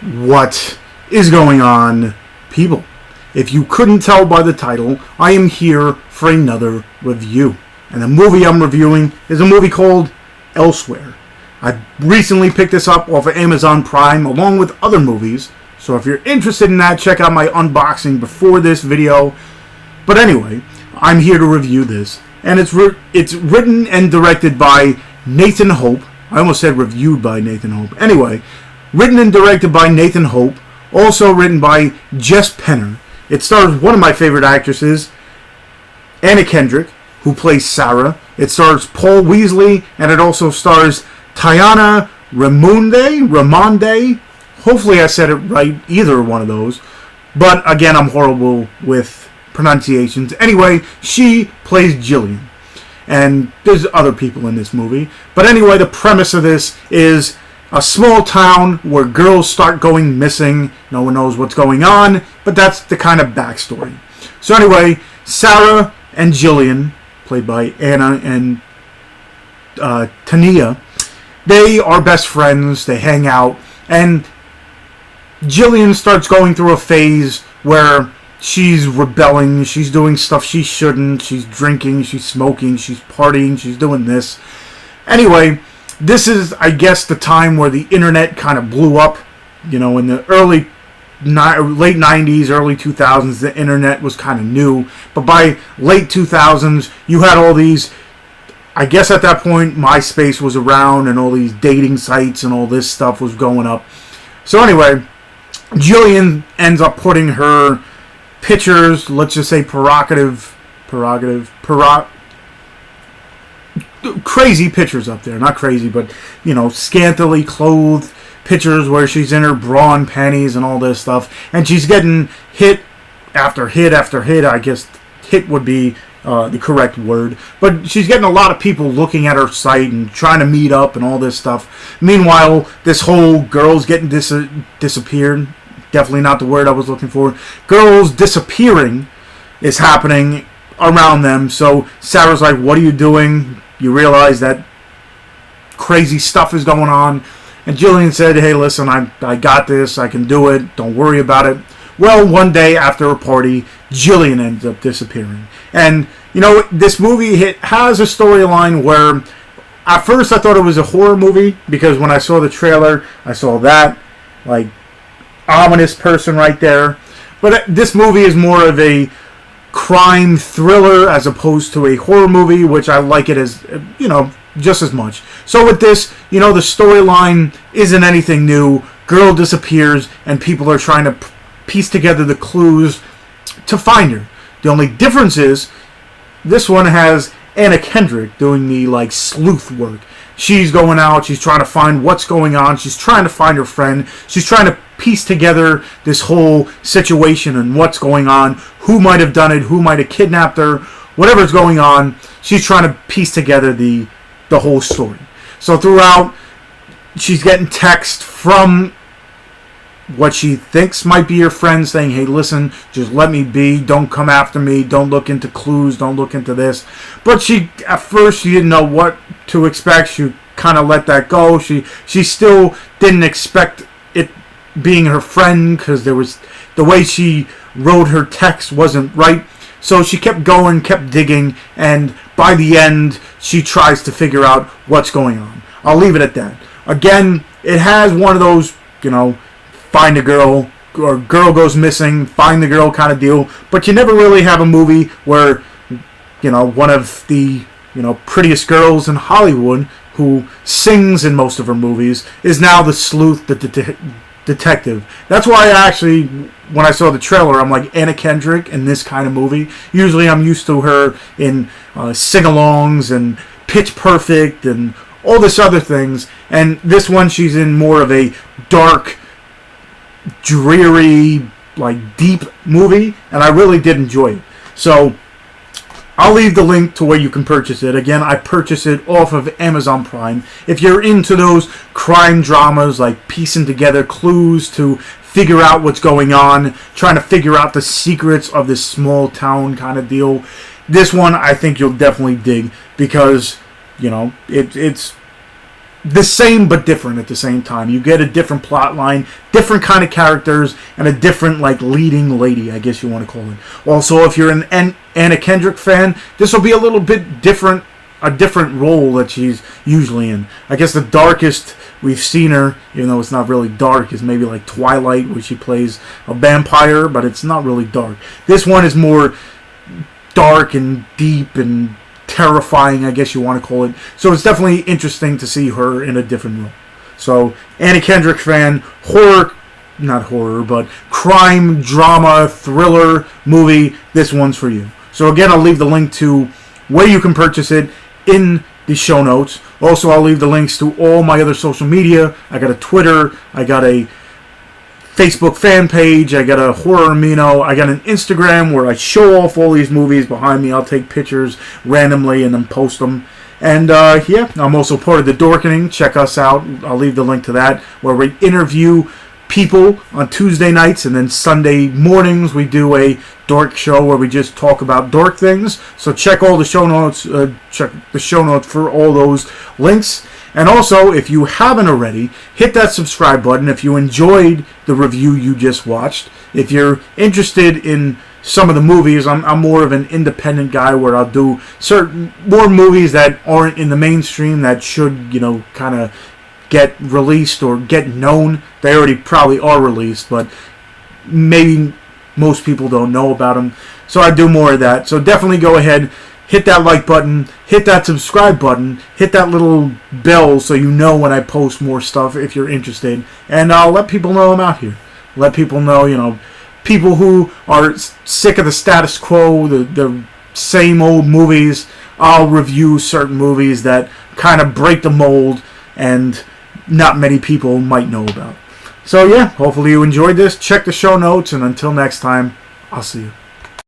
What is going on, people? If you couldn't tell by the title, I am here for another review. And the movie I'm reviewing is a movie called Elsewhere. I recently picked this up off of Amazon Prime along with other movies. So if you're interested in that, check out my unboxing before this video. But anyway, I'm here to review this. And it's written and directed by Nathan Hope. I almost said reviewed by Nathan Hope. Anyway, written and directed by Nathan Hope. Also written by Jess. It stars one of my favorite actresses, Anna Kendrick, who plays Sarah. It stars Paul Weasley, and it also stars Tania, Raymonde. Hopefully I said it right, either one of those. But again, I'm horrible with pronunciations. Anyway, she plays Jillian. And there's other people in this movie. But anyway, the premise of this is a small town where girls start going missing. No one knows what's going on, but that's the kind of backstory. So anyway, Sarah and Jillian, played by Anna and Tania, they are best friends. They hang out. And Jillian starts going through a phase where she's rebelling. She's doing stuff she shouldn't. She's drinking. She's smoking. She's partying. She's doing this. Anyway, this is, I guess, the time where the internet kind of blew up. You know, in the late 90s, early 2000s, the internet was kind of new. But by late 2000s, you had all these, I guess at that point, MySpace was around and all these dating sites and all this stuff was going up. So anyway, Jillian ends up putting her pictures, let's just say crazy pictures up there. Not crazy, but, you know, scantily clothed pictures where she's in her bra and panties and all this stuff. And she's getting hit after hit after hit. I guess hit would be the correct word. But she's getting a lot of people looking at her site and trying to meet up and all this stuff. Meanwhile, this whole girls getting disappeared. Definitely not the word I was looking for. Girls disappearing is happening around them. So Sarah's like, what are you doing? You realize that crazy stuff is going on. And Jillian said, hey, listen, I got this. I can do it. Don't worry about it. Well, one day after a party, Jillian ends up disappearing. And, you know, this movie has a storyline where at first I thought it was a horror movie because when I saw the trailer, I saw that, like, ominous person right there. But this movie is more of a crime thriller as opposed to a horror movie, which I like it as, you know, just as much. So with this, you know, the storyline isn't anything new. Girl disappears and people are trying to piece together the clues to find her. The only difference is this one has Anna Kendrick doing the, like, sleuth work. She's going out, she's trying to find what's going on, she's trying to find her friend, she's trying to piece together this whole situation and what's going on, who might have done it, who might have kidnapped her, whatever's going on, she's trying to piece together the whole story. So throughout, she's getting text from what she thinks might be her friend saying, hey, listen, just let me be, don't come after me, don't look into clues, don't look into this. But at first she didn't know what to expect. She kind of let that go. She still didn't expect it being her friend because there was the way she wrote her text wasn't right. So she kept going, kept digging, and by the end she tries to figure out what's going on. I'll leave it at that. Again, it has one of those, you know, find a girl or girl goes missing, find the girl kind of deal, but you never really have a movie where, you know, one of the, you know, prettiest girls in Hollywood who sings in most of her movies is now the sleuth, the detective. That's why I actually, when I saw the trailer, I'm like, Anna Kendrick in this kind of movie. Usually I'm used to her in sing-alongs and Pitch Perfect and all this other things, and this one she's in more of a dark, dreary, like, deep movie, and I really did enjoy it. So I'll leave the link to where you can purchase it. Again, I purchased it off of Amazon Prime. If you're into those crime dramas, like piecing together clues to figure out what's going on, trying to figure out the secrets of this small town kind of deal, this one I think you'll definitely dig because, you know, it's the same but different at the same time. You get a different plot line, different kind of characters, and a different like leading lady, I guess you want to call it. Also, if you're an Anna Kendrick fan, this will be a little bit different, a different role that she's usually in. I guess the darkest we've seen her, even though it's not really dark, is maybe like Twilight, where she plays a vampire, but it's not really dark. This one is more dark and deep and terrifying, I guess you want to call it. So it's definitely interesting to see her in a different role. So, Anna Kendrick fan, not horror, but crime, drama, thriller movie, this one's for you. So again, I'll leave the link to where you can purchase it in the show notes. Also, I'll leave the links to all my other social media. I got a Twitter, I got a Facebook fan page, I got a Horror Amino, I got an Instagram where I show off all these movies behind me. I'll take pictures randomly and then post them. And yeah, I'm also part of the Dorkening. Check us out. I'll leave the link to that, where we interview people on Tuesday nights, and then Sunday mornings we do a dork show where we just talk about dork things. So check all the show notes. Check the show notes for all those links. And also, if you haven't already, hit that subscribe button if you enjoyed the review you just watched. If you're interested in some of the movies, I'm more of an independent guy, where I'll do certain more movies that aren't in the mainstream that should, kind of get released or get known. They already probably are released, but maybe most people don't know about them. So I do more of that. So definitely go ahead, hit that like button, hit that subscribe button, hit that little bell so you know when I post more stuff if you're interested. And I'll let people know I'm out here. Let people know, people who are sick of the status quo, the same old movies. I'll review certain movies that kind of break the mold and not many people might know about. So yeah, hopefully you enjoyed this. Check the show notes, and until next time, I'll see you.